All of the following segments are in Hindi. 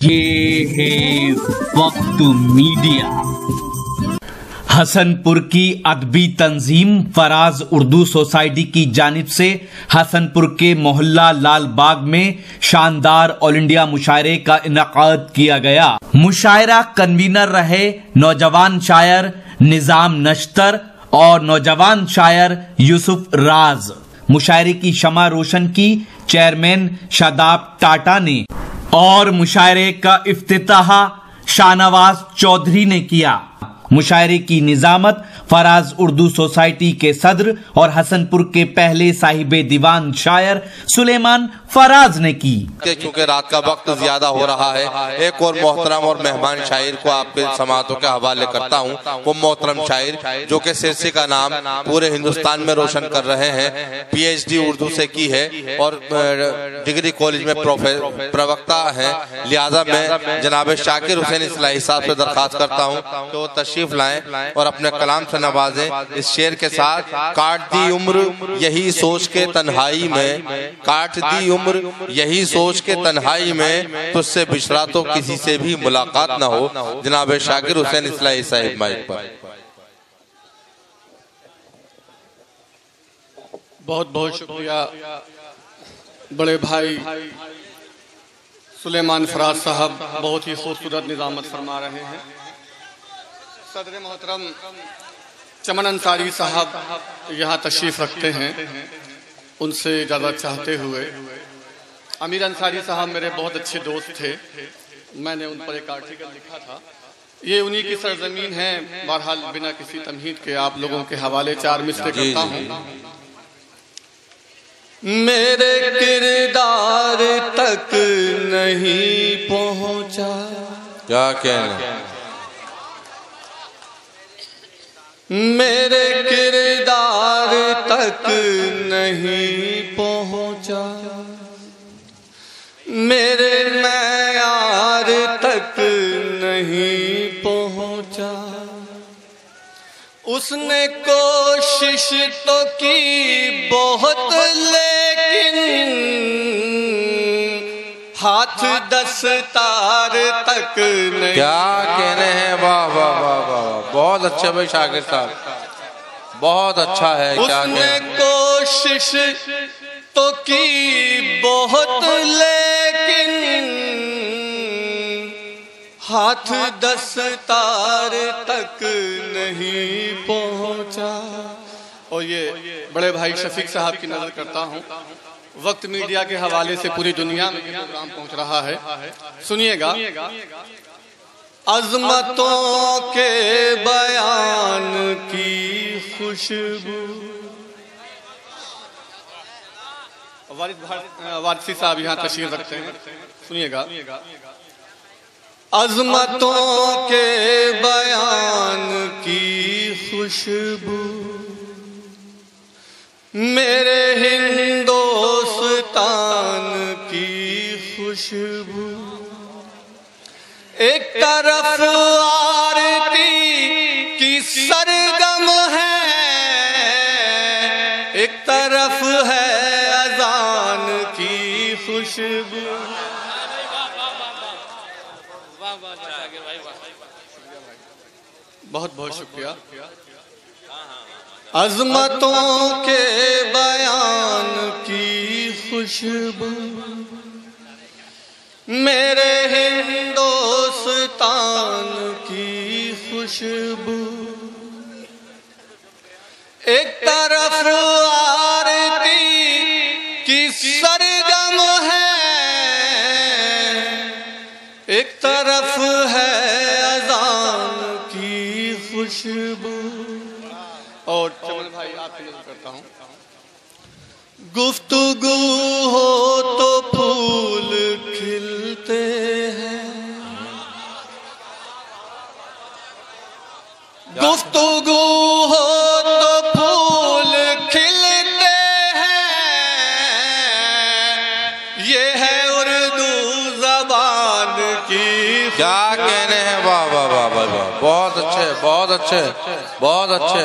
ये है वक्त मीडिया। हसनपुर की अदबी तंजीम फराज उर्दू सोसाइटी की जानिब से हसनपुर के मोहल्ला लाल बाग में शानदार ऑल इंडिया मुशायरे का इनेकाद किया गया। मुशायरा कन्वीनर रहे नौजवान शायर निजाम नश्तर और नौजवान शायर यूसुफ राज। मुशायरे की शमा रोशन की चेयरमैन शादाब टाटा ने और मुशायरे का इफ्तिताह शाहनवाज चौधरी ने किया। मुशायरे की निजामत फराज उर्दू सोसाइटी के सदर और हसनपुर के पहले साहिबे दीवान शायर सुलेमान फराज ने की। क्योंकि रात का वक्त ज्यादा हो रहा है, एक और मोहतरम और मेहमान शायर को आपके समातों के हवाले करता हूँ। वो मोहतरम शायर जो कि सिरसी का नाम पूरे हिंदुस्तान में रोशन कर रहे हैं, PhD उर्दू से की है और डिग्री कॉलेज में प्रवक्ता है। लिहाजा मैं जनाब शाकिर हुसैन इस्लाही साहब से दरखास्त करता हूँ कि वो तशरीफ लाएं और अपने कलाम से नवाजें। इस शेर के साथ काट दी उम्र यही सोच के तन्हाई में, काट दी उम्र यही सोच के तन्हाई में, तुझसे बिछड़ा तो किसी से भी मुलाकात ना हो। जनाब शाकिर हुसैन इस्लाही साहिब माइक पर। बहुत बहुत शुक्रिया बड़े भाई सुलेमान फराज साहब, बहुत ही खूबसूरत निजामत फरमा रहे हैं। सदर मोहतरम चमन अंसारी साहब यहाँ तशरीफ रखते हैं, उनसे इजाज़त चाहते हुए। अमीर अंसारी साहब मेरे बहुत अच्छे दोस्त थे, मैंने उन पर एक आर्टिकल लिखा था। ये उन्हीं की सरजमीन है। बहरहाल बिना किसी तमहीद के आप लोगों के हवाले 4 मिसरे करता हूँ। मेरे किरदार तक नहीं पहुँचा, क्या कहना, मेरे किरदार तक नहीं पहुँचा, मेरे मैयार तक नहीं पहुँचा। उसने कोशिश तो की बहुत लेकिन हाथ दस्तार तक नहीं। क्या कहने हैं, वाह वाह वाह वाह, बहुत अच्छे भाई शाकिर साहब, बहुत अच्छा है। क्या उसने कोशिश तो की बहुत लेकिन हाथ दस्तार तक नहीं पहुंचा। और ये बड़े भाई शफीक साहब की नजर करता हूँ। वक्त मीडिया के हवाले से पूरी दुनिया में प्रोग्राम पहुंच रहा है, सुनिएगा। अजमतों के बयान की खुशबू, वारसी साहब यहाँ तशरीफ रखते हैं, सुनिएगा। अजमतों के बयान की खुशबू मेरे हिंदुस्तान की खुशबू। एक तरफ आरती की सरगम है, एक तरफ है अजान की खुशबू। बहुत बहुत शुक्रिया। अजमतों के बयान की खुशबू मेरे हिंदुस्तान की खुशबू। एक तरफ आरती की सरगम है, एक तरफ है अजान की खुशबू। और चमन भाई आपकी नजर करता हूँ। गुफ्तगू हो तो फूल खिलते हैं, गुफ्तगू हो तो फूल खिलते हैं। ये है उर्दू जबान की। क्या कहने हैं, वाह वाह वाह वाह, बहुत अच्छे बहुत अच्छे बहुत अच्छे।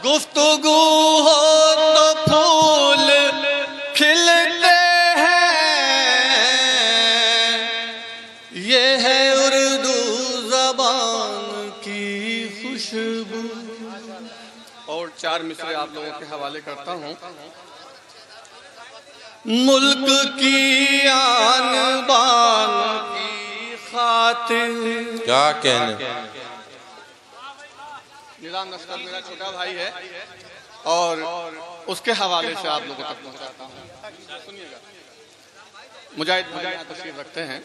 गुफ्तगू हो तो फूल खिलते हैं, ये है उर्दू ज़बान की खुशबू। और 4 मिसरे आप लोगों के हवाले करता हूँ। मुल्क की आन बान की खातिर। क्या कहने। निज़ाम लश्कर मेरा छोटा भाई है और उसके हवाले से आप लोगों तक पहुंचाता हूँ। सुनिएगा। मुजाहिद भाई यहाँ तशरीफ रखते हैं।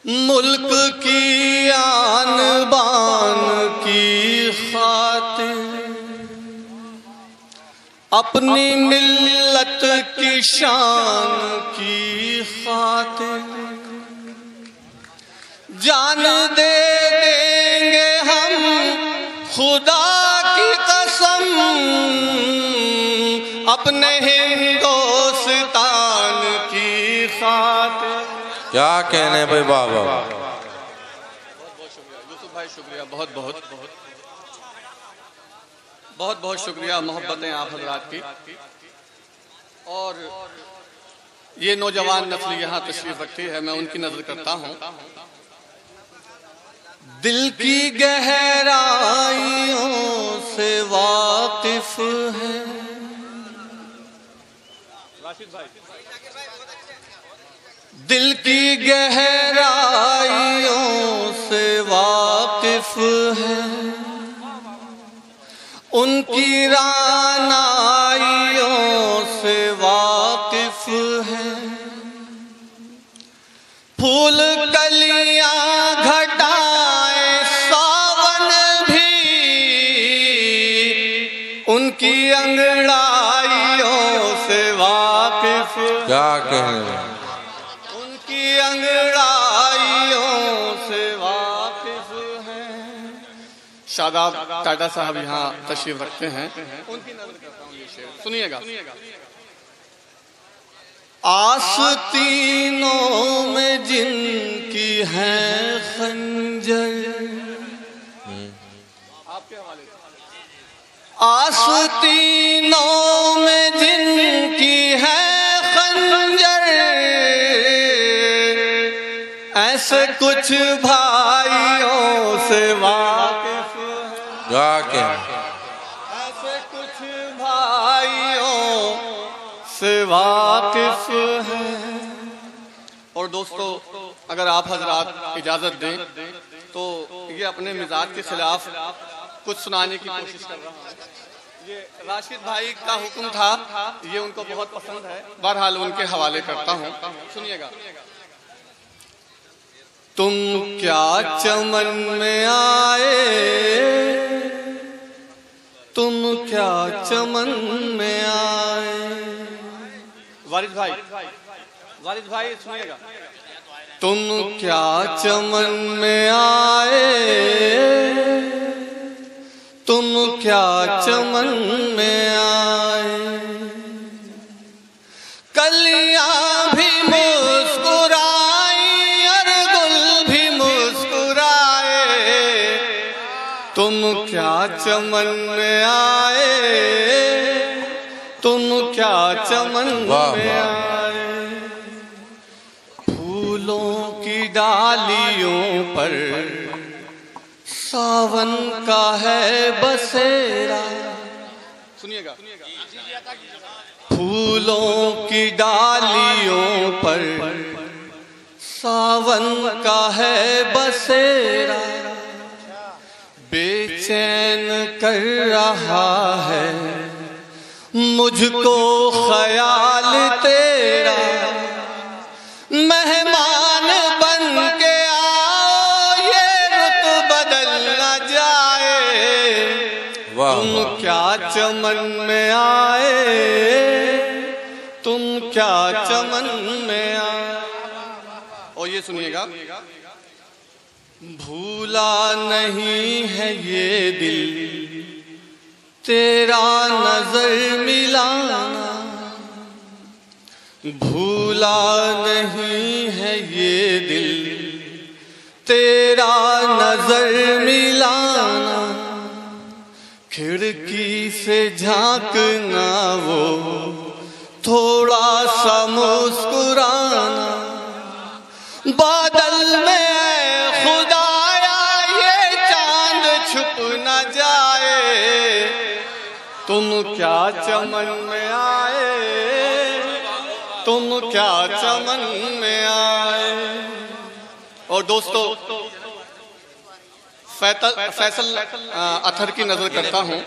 मुल्क की आन बान की खातिर, अपनी मिल्लत की शान की खातिर, जान दे देंगे हम खुदा की कसम, अपने हिंदुस्तान की खातिर। क्या कहने भाई बाबा। बहुत बहुत शुक्रिया यूसुफ भाई, शुक्रिया बहुत बहुत बहुत बहुत शुक्रिया। मोहब्बतें आप हजरात की। और ये नौजवान नस्ल यहाँ तशरीफ रखती है, मैं उनकी नजर करता हूँ। दिल की गहराइयों से वाकिफ है राशिद भाई। दिल की गहराइयों से वाकिफ है, उनकी रानाइयों से वाकिफ है। फूल कलियां घटाएं सावन भी, उनकी अंगड़ाइयों से वाकिफ। क्या कहने। उनकी अंगड़ाइयों से वाकिफ है। शादाब टाटा साहब यहाँ तशरीफ रखते हैं, उनकी नजर करता हूँ। ये शेर सुनिएगा। आस्तीनों में जिनकी है खंजर, आपके हवाले से। आस्तीनों में जिनकी है खंजर, ऐसे कुछ भाइयों से वाकिफ। क्या कहने। ऐसे कुछ भाइयों से वाकिफ है। और दोस्तों, अगर आप हजरात इजाजत दें तो ये अपने मिजाज के खिलाफ कुछ सुनाने की कोशिश कर रहा हूँ। ये राशिद भाई का हुक्म था, ये उनको बहुत पसंद है, बहरहाल उनके हवाले करता हूँ। सुनिएगा। तुम क्या चमन में आए, तुम क्या चमन में आए। वारिद भाई सुनिएगा। तुम क्या चमन में आए, तुम क्या चमन में आए। कलियां भी मुस्कुराई और गुल भी मुस्कुराए, तुम क्या चमन में आए, तुम क्या चमन में आए। फूलों की डालियों पर सावन का है बसेरा। सुनिएगा। फूलों की डालियों पर सावन का है बसेरा, बेचैन कर रहा है मुझको ख्याल तेरा। मेहमान बन के आओ, ये रुत बदल न जाए। तुम क्या चमन में आए, तुम क्या चमन में आए। और ये सुनिएगा। भूला नहीं है ये दिल तेरा नजर मिलाना, भूला नहीं है ये दिल तेरा नजर मिलाना। खिड़की से झांकना वो थोड़ा सा मुस्कुराना, बादल में खुदाया ये चांद छुप न जाए, तुम क्या चमन में आए, तुम क्या चमन में आए। और दोस्तों, फैसल अथर की नजर करता हूँ।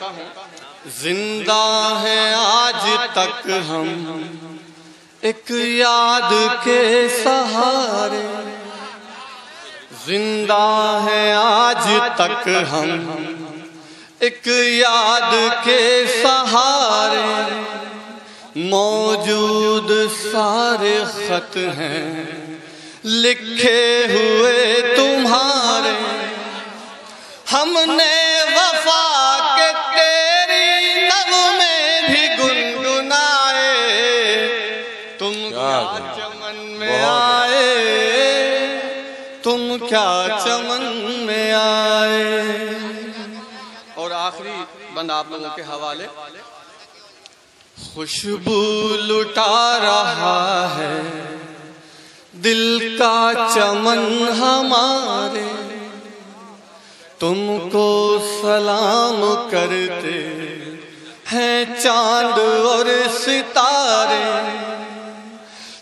जिंदा है आज तक हम एक याद के सहारे, जिंदा है आज तक हम एक याद के सहारे, मौजूद सारे खत हैं लिखे हुए तुम्हारे, हमने वफा के तेरी नग़्मे भी गुनगुनाए, तुम क्या चमन में आए, तुम क्या चमन में आए। और आखिरी बंद आप लोगों के हवाले। खुशबू लुटा रहा है दिल का चमन हमारे, तुमको सलाम करते हैं चांद और सितारे,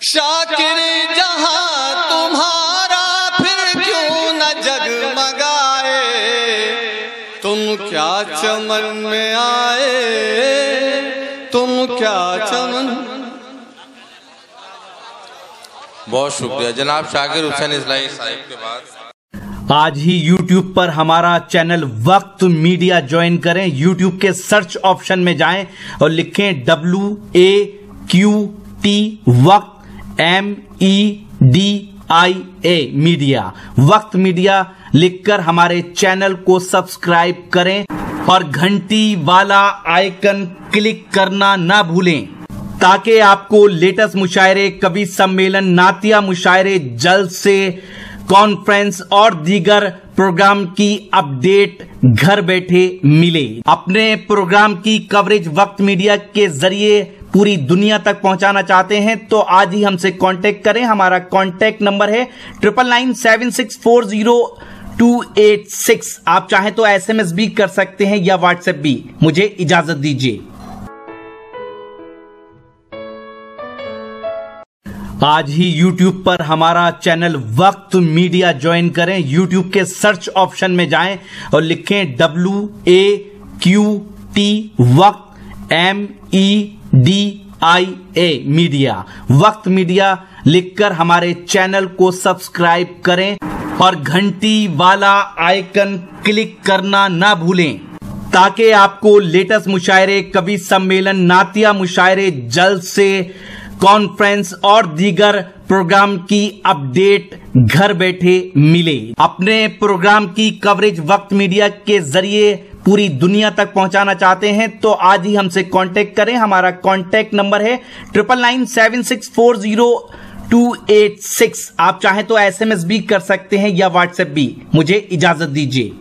शाकिर जहां तुम्हारा फिर क्यों न जगमगाए, तुम क्या चमन में आए, तुम क्या चमन। बहुत शुक्रिया जनाब शाकिर हुसैन इस्लाही साहिब के बाद। आज ही YouTube पर हमारा चैनल वक्त मीडिया ज्वाइन करें। YouTube के सर्च ऑप्शन में जाएं और लिखें WAQT वक्त MEDIA मीडिया। वक्त मीडिया लिखकर हमारे चैनल को सब्सक्राइब करें और घंटी वाला आइकन क्लिक करना ना भूलें, ताकि आपको लेटेस्ट मुशायरे, कवि सम्मेलन, नातिया मुशायरे, जलसे, कॉन्फ्रेंस और दीगर प्रोग्राम की अपडेट घर बैठे मिले। अपने प्रोग्राम की कवरेज वक्त मीडिया के जरिए पूरी दुनिया तक पहुंचाना चाहते हैं तो आज ही हमसे कांटेक्ट करें। हमारा कांटेक्ट नंबर है 9997640286। आप चाहें तो SMS भी कर सकते हैं या व्हाट्सएप भी। मुझे इजाजत दीजिए। आज ही YouTube पर हमारा चैनल वक्त मीडिया ज्वाइन करें। YouTube के सर्च ऑप्शन में जाएं और लिखें WAQT वक्त MEDIA मीडिया। वक्त मीडिया लिखकर हमारे चैनल को सब्सक्राइब करें और घंटी वाला आइकन क्लिक करना ना भूलें, ताकि आपको लेटेस्ट मुशायरे, कवि सम्मेलन, नातिया मुशायरे, जलसे, कॉन्फ्रेंस और दीगर प्रोग्राम की अपडेट घर बैठे मिले। अपने प्रोग्राम की कवरेज वक्त मीडिया के जरिए पूरी दुनिया तक पहुंचाना चाहते हैं तो आज ही हमसे कांटेक्ट करें। हमारा कांटेक्ट नंबर है 9997640286। आप चाहें तो SMS भी कर सकते हैं या व्हाट्सएप भी। मुझे इजाजत दीजिए।